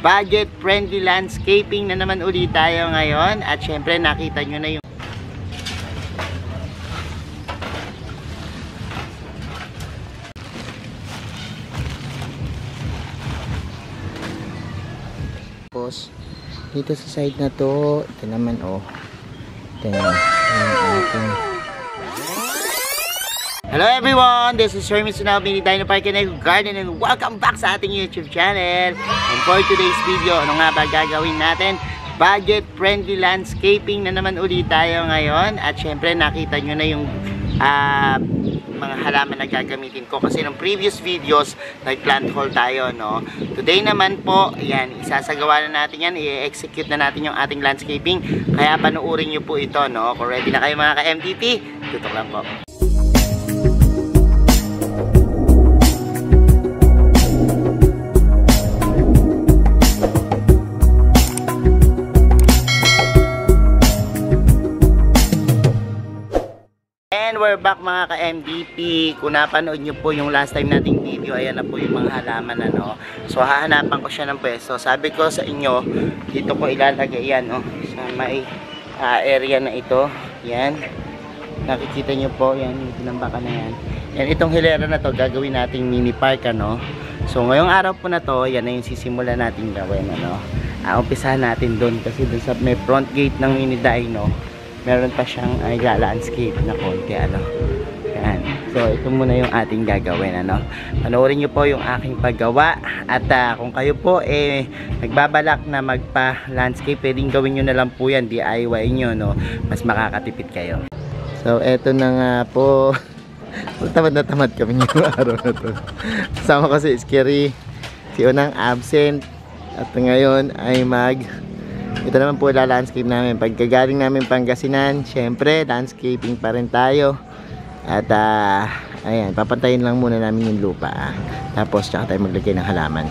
budget friendly landscaping na naman ulit tayo ngayon. At syempre nakita nyo na yung dito sa side na to. Ito naman ito naman yung ating... Hello everyone, this is Hermes Sunao, Mini Dino Park and Garden, and welcome back sa ating YouTube channel. And for today's video, ano nga ba gagawin natin? Budget friendly landscaping na naman ulit tayo ngayon. At syempre nakita nyo na yung mga halaman na gagamitin ko, kasi ng previous videos nag-plant haul tayo, no? Today naman po, yan, isasagawa na natin yan, i-execute na natin yung ating landscaping, kaya panuorin nyo po ito, no? Kung ready na kayo mga ka-MTP, tutok lang po. And we're back mga ka-MDP. Kung napanood nyo po yung last time nating video, ayan na po yung mga halaman, ano. So hahanapan ko siya ng pwesto. Sabi ko sa inyo, dito ko ilalagay yan, sa may area na ito. Yan. Nakikita nyo po, yan, yung tinambakan na yan. Yan, itong hilera na to, gagawin nating mini park, ano. So ngayong araw po na to, yan na yung sisimula nating gawin, ano. Umpisahan natin doon, kasi doon sa may front gate ng Mini Dino, meron pa siyang landscape na konti, ano. Yan. So ito muna yung ating gagawin, ano. Panoorin nyo po yung aking paggawa. At kung kayo po nagbabalak na magpa-landscape, pwedeng gawin nyo na lang po yan, DIY nyo, no. Mas makakatipid kayo. So eto na nga po. Tamad na tamad kami ngayong araw na to. Kasama ko si Scary, si Unang absent. At ngayon ay ito naman po landscape namin. Pagkagaling namin Pangasinan, syempre landscaping pa rin tayo. At ayan, papantayin lang muna namin yung lupa. Tapos tsaka tayo maglagay ng halaman.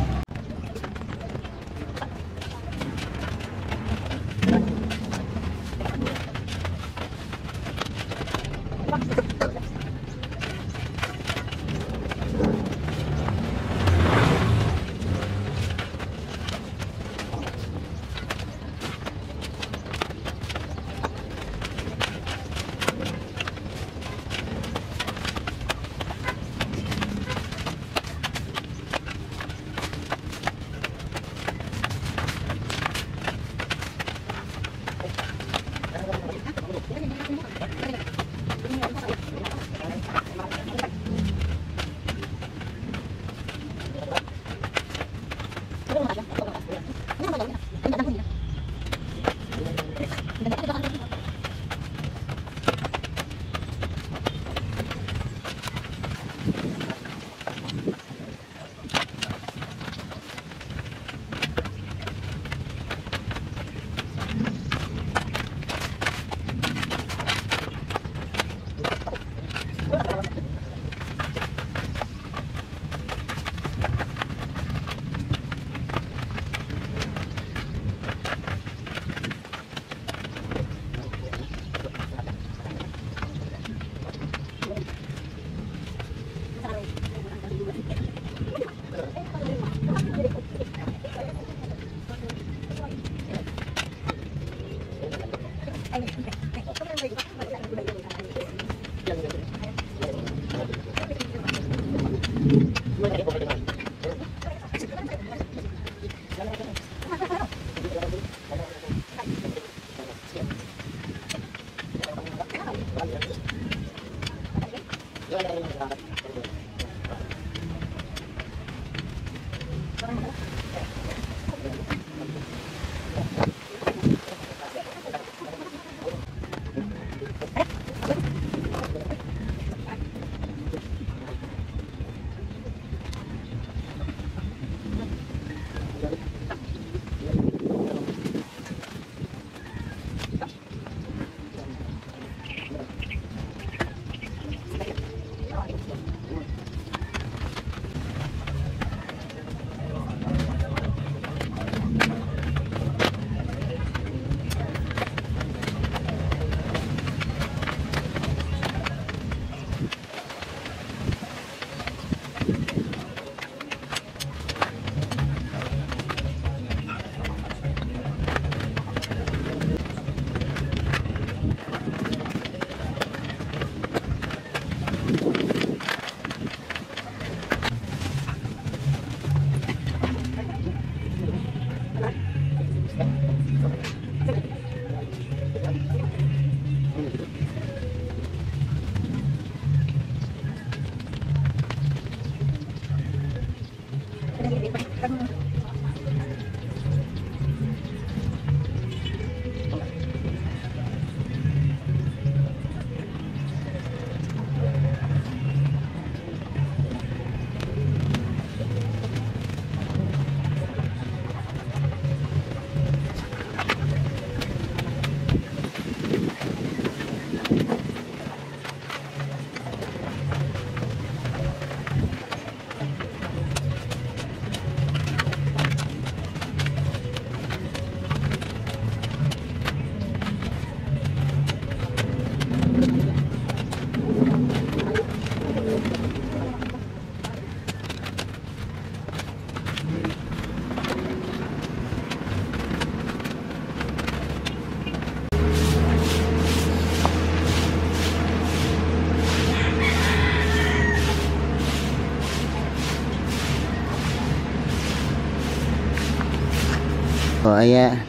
So ayan,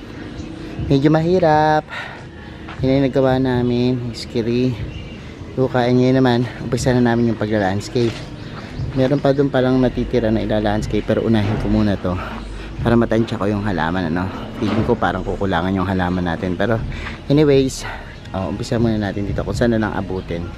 medyo mahirap. Yan yung nagawa namin, iskiri. Lukain ngayon naman, umpisa na namin yung pagla-landscape. Meron pa doon palang natitira na ila-landscape, pero unahin ko muna to para matansya ko yung halaman, ano. Feeling ko parang kukulangan yung halaman natin, pero anyways, umpisa muna natin dito kung saan na lang abutin.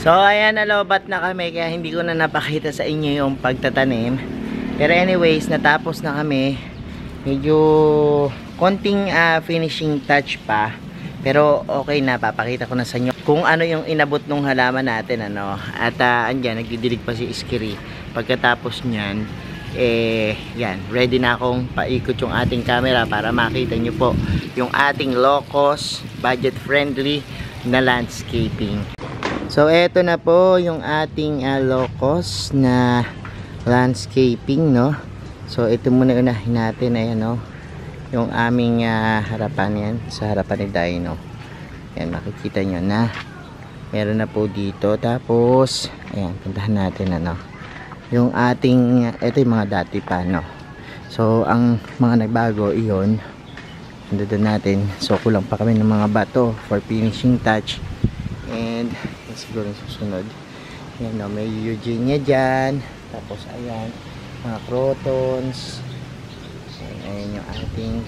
So ayan, nalobat na kami kaya hindi ko na napakita sa inyo yung pagtatanim. Pero anyways, natapos na kami. Medyo konting finishing touch pa. Pero okay na, papakita ko na sa inyo kung ano yung inabot ng halaman natin, ano. At andyan, nagdidilig pa si Iskiri. Pagkatapos nyan, yan, ready na akong paikot yung ating camera para makita nyo po yung ating low cost, budget friendly na landscaping. So eto na po yung ating low cost na landscaping, no. So ito muna unahin natin, ayan, no, yung aming harapan, yan sa harapan ni Dino. Yan, makikita nyo na meron na po dito. Tapos ayan, puntahan natin, ano, yung ating ito yung mga dati pa, no. So ang mga nagbago iyon, doon natin. So kulang pa kami ng mga bato for finishing touch. And siguro yung susunod, yan, no, may Eugenia dyan. Tapos ayan, mga crotons. Ayan yung ating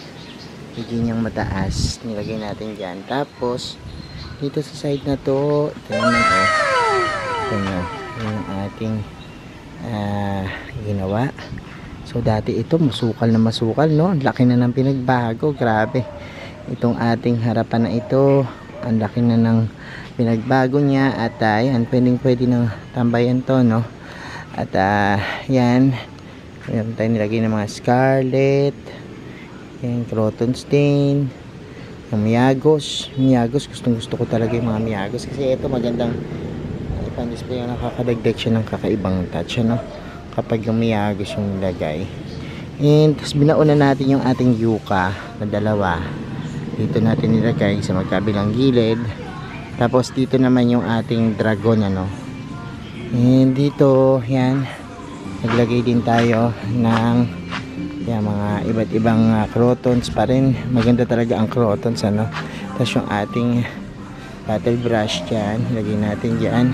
Eugeniang mataas, nilagay natin dyan. Tapos dito sa side na to, ito naman, ito na yung ating ginawa. So dati ito masukal na masukal, no, laki na ng pinagbago, grabe. itong ating harapan na ito. Ang laki na ng pinagbago niya at yan, pwede nang tambayan to, no? At yan, meron tayo nilagay ng mga scarlet, yan, croton stain, yung miyagos, gustong gusto ko talaga yung mga miyagos kasi ito magandang ipan-display, nakakadagdag siya ng kakaibang touch, ano, kapag yung miyagos yung nilagay. And tapos binauna natin yung ating yuka na dalawa, dito natin nilagay sa magkabilang gilid. Tapos dito naman yung ating dragon, ano. And dito, yan, naglagay din tayo ng yan, mga iba't ibang crotons pa rin. Maganda talaga ang crotons, ano. Tapos yung ating battle brush dyan, lagay natin dyan.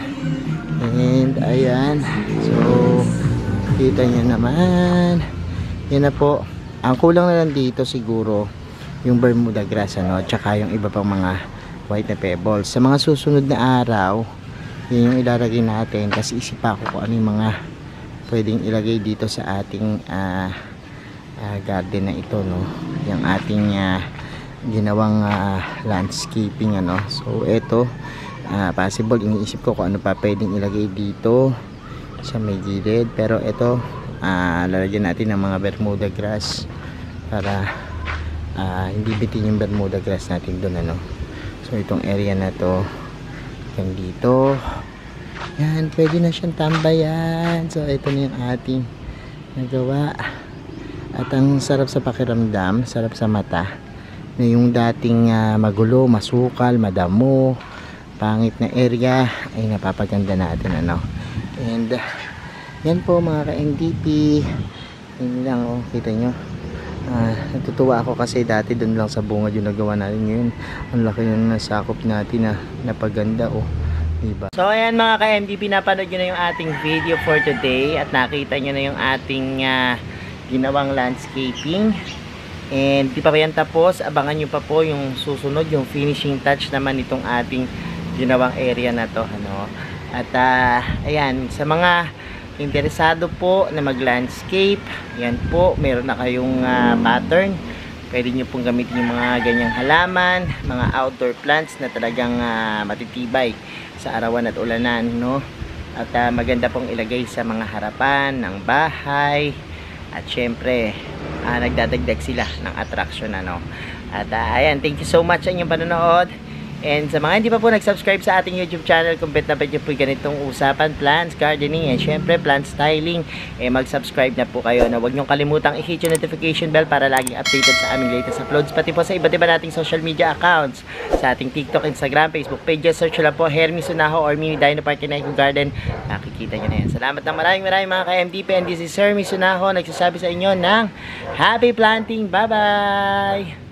And ayan, so kita nyo naman, yan na po. Ang kulang na lang dito siguro yung Bermuda grass, ano, tsaka yung iba pang mga white na pebbles. Sa mga susunod na araw, yun yung ilalagay natin kasi isipa ko kung ano yung mga pwedeng ilagay dito sa ating garden na ito, no, yung ating ginawang landscaping, ano. So ito possible, iniisip ko kung ano pa pwedeng ilagay dito sa may gilid, pero ito lalagyan natin ng mga Bermuda grass para hindi bitin yung Bermuda grass natin doon, ano. So itong area na to, yan dito, yan, pwede na siyang tambayan. So ito na yung ating nagawa at ang sarap sa pakiramdam, sarap sa mata na yung dating magulo, masukal, madamo, pangit na area ay napapaganda natin, ano. And yan po mga ka-NDP, yun lang, oh, kita nyo. Natutuwa ako kasi dati doon lang sa bungad yung nagawa natin. Ngayon ang laki yung nasakop natin na napaganda, oh, diba? So ayan mga ka-MDP, napanood nyo na yung ating video for today at nakita nyo na yung ating ginawang landscaping. And di pa yan tapos, abangan nyo pa po yung susunod, yung finishing touch naman itong ating ginawang area na to, ano. At ayan, sa mga interesado po na mag-landscape, yan po, meron na kayong pattern. Pwede nyo pong gamitin yung mga ganyang halaman, mga outdoor plants na talagang matitibay sa arawan at ulanan, no? At maganda pong ilagay sa mga harapan ng bahay. At syempre, nagdadagdag sila ng attraction, ano. At ayan, thank you so much sa inyong panonood. And sa mga hindi pa po nag-subscribe sa ating YouTube channel, kung bet na bet nyo po ganitong usapan, plants, gardening, and syempre plant styling, mag-subscribe na po kayo. Na huwag nyong kalimutang i-hit yung notification bell para laging updated sa aming latest uploads, pati po sa iba't iba nating social media accounts, sa ating TikTok, Instagram, Facebook pages. Search lang po Hermy Sunaho or Mini Dino Park in Eco Garden, nakikita nyo na yan. Salamat na maraming mga ka-MDP, and this is Hermy Sunaho nagsasabi sa inyo ng happy planting. Bye bye.